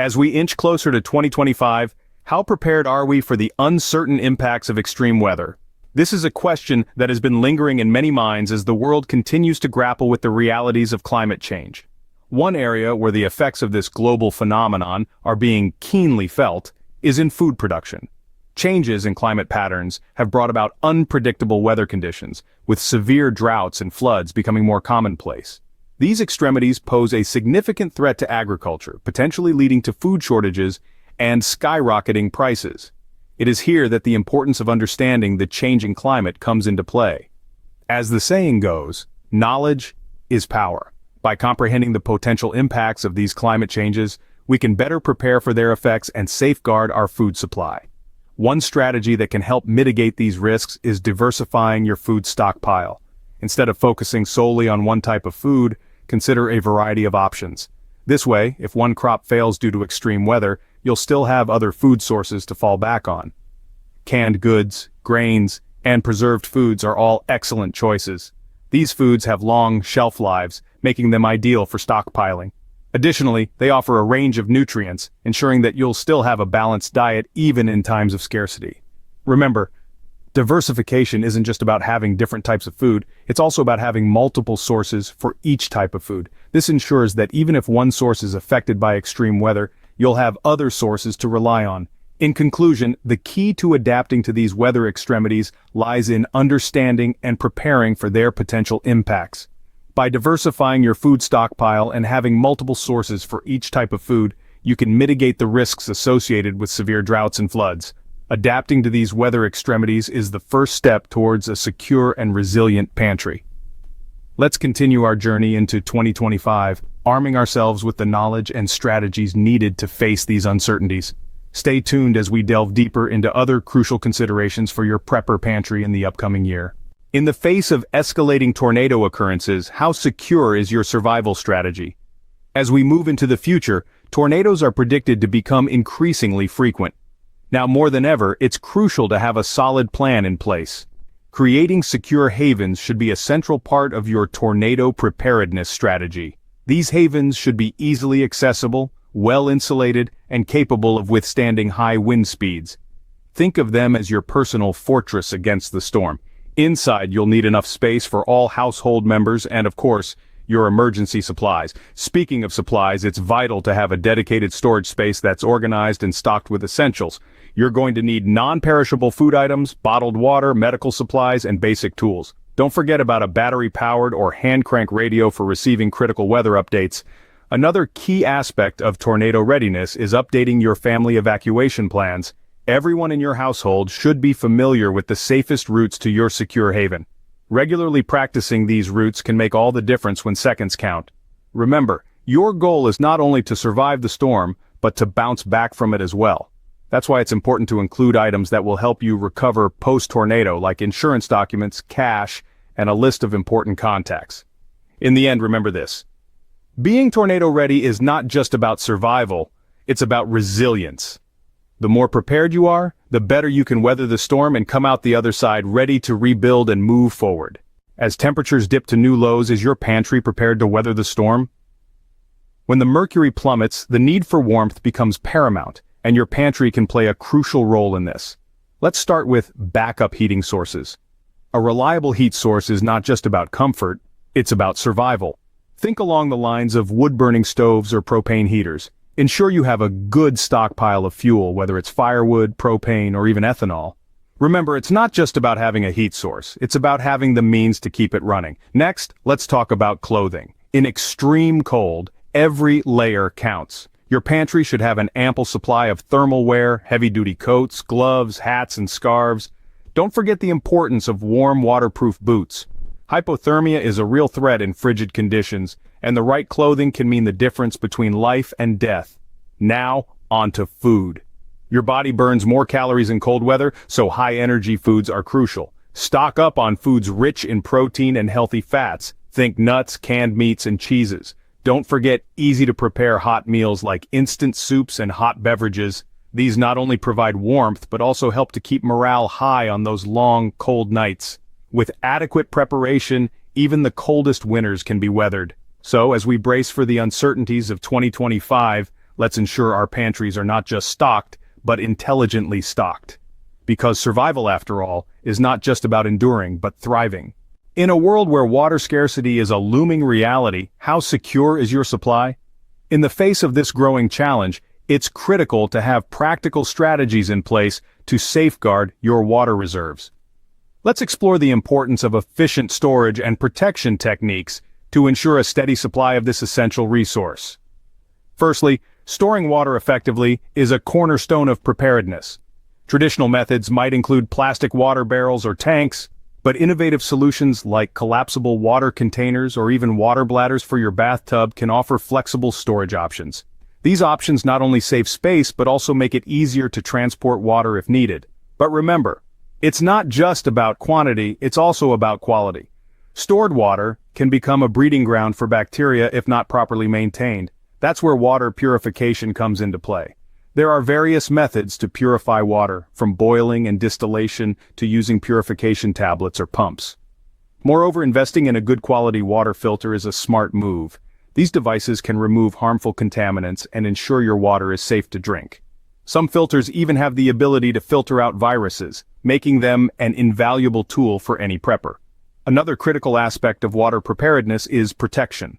As we inch closer to 2025, how prepared are we for the uncertain impacts of extreme weather? This is a question that has been lingering in many minds as the world continues to grapple with the realities of climate change. One area where the effects of this global phenomenon are being keenly felt is in food production. Changes in climate patterns have brought about unpredictable weather conditions, with severe droughts and floods becoming more commonplace. These extremities pose a significant threat to agriculture, potentially leading to food shortages and skyrocketing prices. It is here that the importance of understanding the changing climate comes into play. As the saying goes, knowledge is power. By comprehending the potential impacts of these climate changes, we can better prepare for their effects and safeguard our food supply. One strategy that can help mitigate these risks is diversifying your food stockpile. Instead of focusing solely on one type of food, consider a variety of options. This way, if one crop fails due to extreme weather, you'll still have other food sources to fall back on. Canned goods, grains, and preserved foods are all excellent choices. These foods have long shelf lives, making them ideal for stockpiling. Additionally, they offer a range of nutrients, ensuring that you'll still have a balanced diet even in times of scarcity. Remember, diversification isn't just about having different types of food, it's also about having multiple sources for each type of food. This ensures that even if one source is affected by extreme weather, you'll have other sources to rely on. In conclusion, the key to adapting to these weather extremities lies in understanding and preparing for their potential impacts. By diversifying your food stockpile and having multiple sources for each type of food, you can mitigate the risks associated with severe droughts and floods. Adapting to these weather extremities is the first step towards a secure and resilient pantry. Let's continue our journey into 2025, arming ourselves with the knowledge and strategies needed to face these uncertainties. Stay tuned as we delve deeper into other crucial considerations for your prepper pantry in the upcoming year. In the face of escalating tornado occurrences, how secure is your survival strategy? As we move into the future, tornadoes are predicted to become increasingly frequent. Now more than ever, it's crucial to have a solid plan in place. Creating secure havens should be a central part of your tornado preparedness strategy. These havens should be easily accessible, well-insulated, and capable of withstanding high wind speeds. Think of them as your personal fortress against the storm. Inside, you'll need enough space for all household members and, of course, your emergency supplies. Speaking of supplies, it's vital to have a dedicated storage space that's organized and stocked with essentials. You're going to need non-perishable food items, bottled water, medical supplies, and basic tools. Don't forget about a battery-powered or hand-crank radio for receiving critical weather updates. Another key aspect of tornado readiness is updating your family evacuation plans. Everyone in your household should be familiar with the safest routes to your secure haven. Regularly practicing these routes can make all the difference when seconds count. Remember, your goal is not only to survive the storm, but to bounce back from it as well. That's why it's important to include items that will help you recover post-tornado, like insurance documents, cash, and a list of important contacts. In the end, remember this. Being tornado ready is not just about survival, it's about resilience. The more prepared you are, the better you can weather the storm and come out the other side ready to rebuild and move forward. As temperatures dip to new lows, is your pantry prepared to weather the storm? When the mercury plummets, the need for warmth becomes paramount, and your pantry can play a crucial role in this. Let's start with backup heating sources. A reliable heat source is not just about comfort, it's about survival. Think along the lines of wood-burning stoves or propane heaters. Ensure you have a good stockpile of fuel, whether it's firewood, propane, or even ethanol. Remember, it's not just about having a heat source, it's about having the means to keep it running. Next, let's talk about clothing. In extreme cold, every layer counts. Your pantry should have an ample supply of thermal wear, heavy-duty coats, gloves, hats, and scarves. Don't forget the importance of warm, waterproof boots. Hypothermia is a real threat in frigid conditions, and the right clothing can mean the difference between life and death. Now, on to food. Your body burns more calories in cold weather, so high-energy foods are crucial. Stock up on foods rich in protein and healthy fats. Think nuts, canned meats, and cheeses. Don't forget easy-to-prepare hot meals like instant soups and hot beverages. These not only provide warmth, but also help to keep morale high on those long, cold nights. With adequate preparation, even the coldest winters can be weathered. So, as we brace for the uncertainties of 2025, let's ensure our pantries are not just stocked, but intelligently stocked. Because survival, after all, is not just about enduring, but thriving. In a world where water scarcity is a looming reality, how secure is your supply? In the face of this growing challenge, it's critical to have practical strategies in place to safeguard your water reserves. Let's explore the importance of efficient storage and protection techniques to ensure a steady supply of this essential resource. Firstly, storing water effectively is a cornerstone of preparedness. Traditional methods might include plastic water barrels or tanks, but innovative solutions like collapsible water containers or even water bladders for your bathtub can offer flexible storage options. These options not only save space but also make it easier to transport water if needed. But remember, it's not just about quantity, it's also about quality. Stored water can become a breeding ground for bacteria if not properly maintained. That's where water purification comes into play. There are various methods to purify water, from boiling and distillation to using purification tablets or pumps. Moreover, investing in a good quality water filter is a smart move. These devices can remove harmful contaminants and ensure your water is safe to drink. Some filters even have the ability to filter out viruses, making them an invaluable tool for any prepper. Another critical aspect of water preparedness is protection.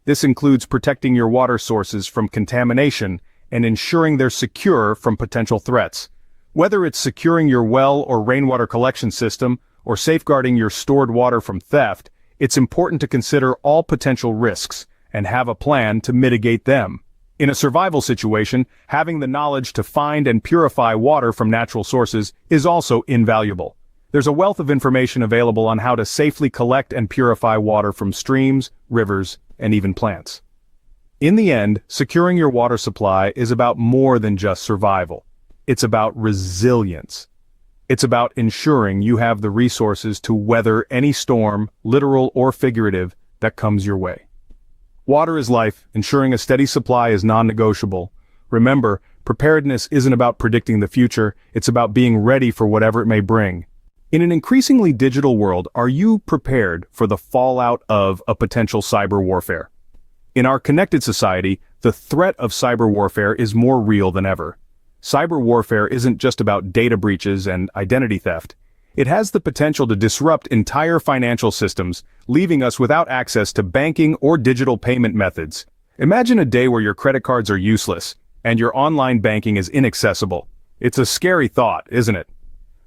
This includes protecting your water sources from contamination and ensuring they're secure from potential threats. Whether it's securing your well or rainwater collection system or safeguarding your stored water from theft, it's important to consider all potential risks and have a plan to mitigate them. In a survival situation, having the knowledge to find and purify water from natural sources is also invaluable. There's a wealth of information available on how to safely collect and purify water from streams, rivers, and even plants. In the end, securing your water supply is about more than just survival. It's about resilience. It's about ensuring you have the resources to weather any storm, literal or figurative, that comes your way. Water is life. Ensuring a steady supply is non-negotiable. Remember, preparedness isn't about predicting the future, it's about being ready for whatever it may bring. In an increasingly digital world, are you prepared for the fallout of a potential cyber warfare? In our connected society, the threat of cyber warfare is more real than ever. Cyber warfare isn't just about data breaches and identity theft. It has the potential to disrupt entire financial systems, leaving us without access to banking or digital payment methods. Imagine a day where your credit cards are useless, and your online banking is inaccessible. It's a scary thought, isn't it?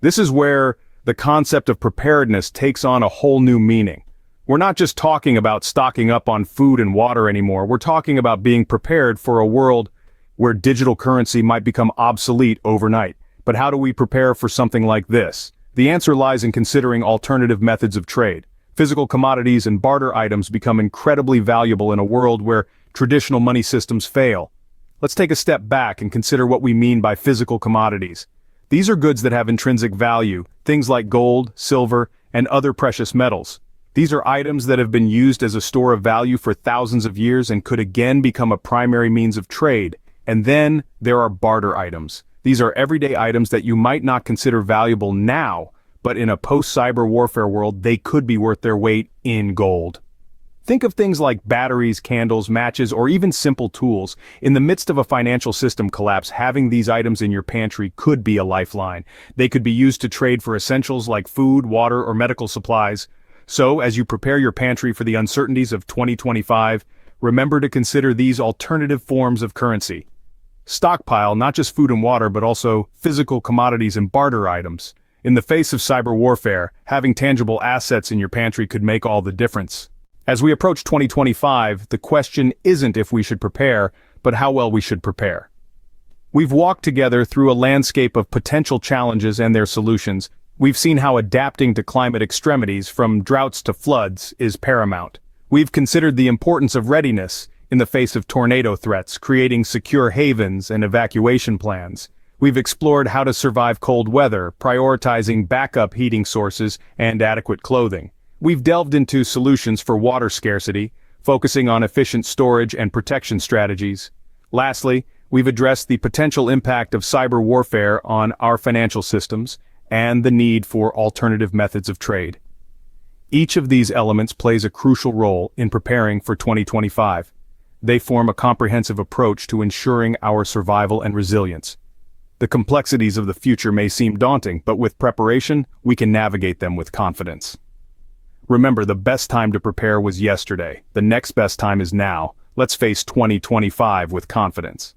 This is where the concept of preparedness takes on a whole new meaning. We're not just talking about stocking up on food and water anymore, we're talking about being prepared for a world where digital currency might become obsolete overnight. But how do we prepare for something like this? The answer lies in considering alternative methods of trade. Physical commodities and barter items become incredibly valuable in a world where traditional money systems fail. Let's take a step back and consider what we mean by physical commodities. These are goods that have intrinsic value, things like gold, silver, and other precious metals. These are items that have been used as a store of value for thousands of years and could again become a primary means of trade. And then there are barter items. These are everyday items that you might not consider valuable now, but in a post-cyber warfare world, they could be worth their weight in gold. Think of things like batteries, candles, matches, or even simple tools. In the midst of a financial system collapse, having these items in your pantry could be a lifeline. They could be used to trade for essentials like food, water, or medical supplies. So, as you prepare your pantry for the uncertainties of 2025, remember to consider these alternative forms of currency. Stockpile not just food and water, but also physical commodities and barter items. In the face of cyber warfare, having tangible assets in your pantry could make all the difference. As we approach 2025, the question isn't if we should prepare, but how well we should prepare. We've walked together through a landscape of potential challenges and their solutions. We've seen how adapting to climate extremities, from droughts to floods, is paramount. We've considered the importance of readiness in the face of tornado threats, creating secure havens and evacuation plans. We've explored how to survive cold weather, prioritizing backup heating sources and adequate clothing. We've delved into solutions for water scarcity, focusing on efficient storage and protection strategies. Lastly, we've addressed the potential impact of cyber warfare on our financial systems and the need for alternative methods of trade. Each of these elements plays a crucial role in preparing for 2025. They form a comprehensive approach to ensuring our survival and resilience. The complexities of the future may seem daunting, but with preparation, we can navigate them with confidence. Remember, the best time to prepare was yesterday. The next best time is now. Let's face 2025 with confidence.